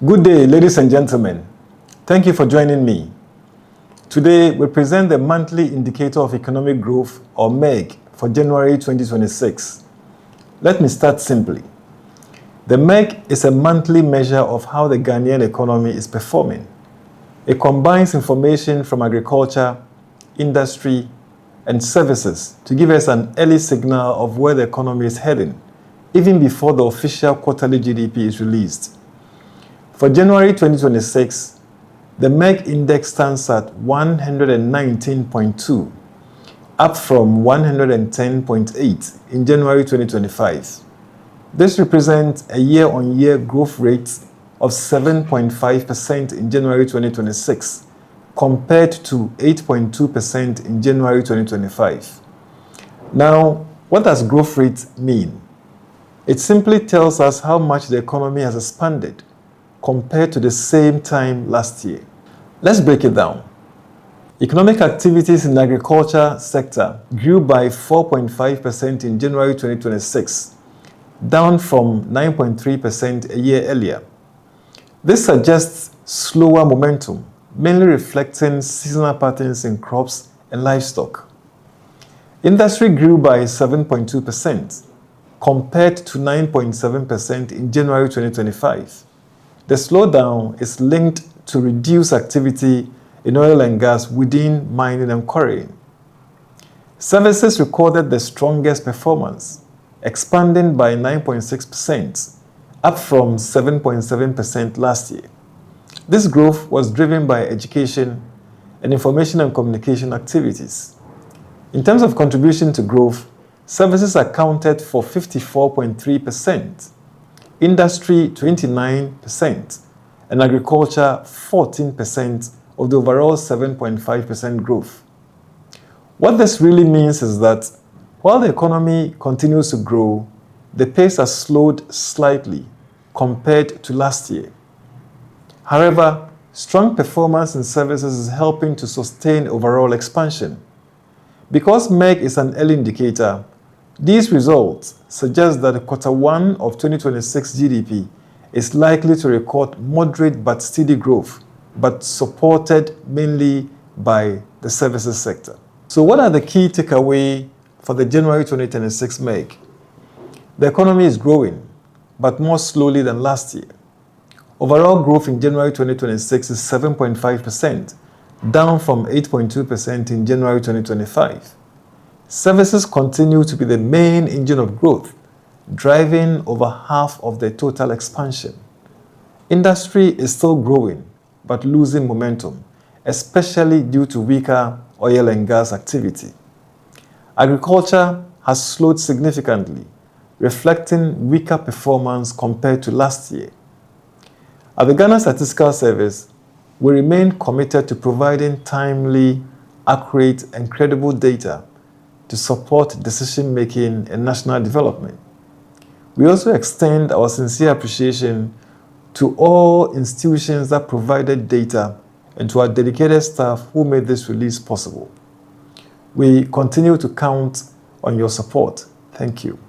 Good day, ladies and gentlemen. Thank you for joining me. Today, we present the Monthly Indicator of Economic Growth, or Mieg, for January 2026. Let me start simply. The Mieg is a monthly measure of how the Ghanaian economy is performing. It combines information from agriculture, industry, and services to give us an early signal of where the economy is heading, even before the official quarterly GDP is released. For January 2026, the Mieg index stands at 119.2, up from 110.8 in January 2025. This represents a year-on-year growth rate of 7.5% in January 2026, compared to 8.2% in January 2025. Now, what does growth rate mean? It simply tells us how much the economy has expanded compared to the same time last year. Let's break it down. Economic activities in the agriculture sector grew by 4.5% in January 2026, down from 9.3% a year earlier. This suggests slower momentum, mainly reflecting seasonal patterns in crops and livestock. Industry grew by 7.2%, compared to 9.7% in January 2025. The slowdown is linked to reduced activity in oil and gas within mining and quarrying. Services recorded the strongest performance, expanding by 9.6%, up from 7.7% last year. This growth was driven by education and information and communication activities. In terms of contribution to growth, services accounted for 54.3%, industry 29%, and agriculture 14% of the overall 7.5% growth. What this really means is that while the economy continues to grow, the pace has slowed slightly compared to last year. However, strong performance in services is helping to sustain overall expansion. Because Mieg is an early indicator, these results suggest that Q1 of 2026 GDP is likely to record moderate but steady growth, but supported mainly by the services sector. So what are the key takeaways for the January 2026 Mieg? The economy is growing, but more slowly than last year. Overall growth in January 2026 is 7.5%, down from 8.2% in January 2025. Services continue to be the main engine of growth, driving over half of the total expansion. Industry is still growing, but losing momentum, especially due to weaker oil and gas activity. Agriculture has slowed significantly, reflecting weaker performance compared to last year. At the Ghana Statistical Service, we remain committed to providing timely, accurate, and credible data to support decision-making and national development. We also extend our sincere appreciation to all institutions that provided data and to our dedicated staff who made this release possible. We continue to count on your support. Thank you.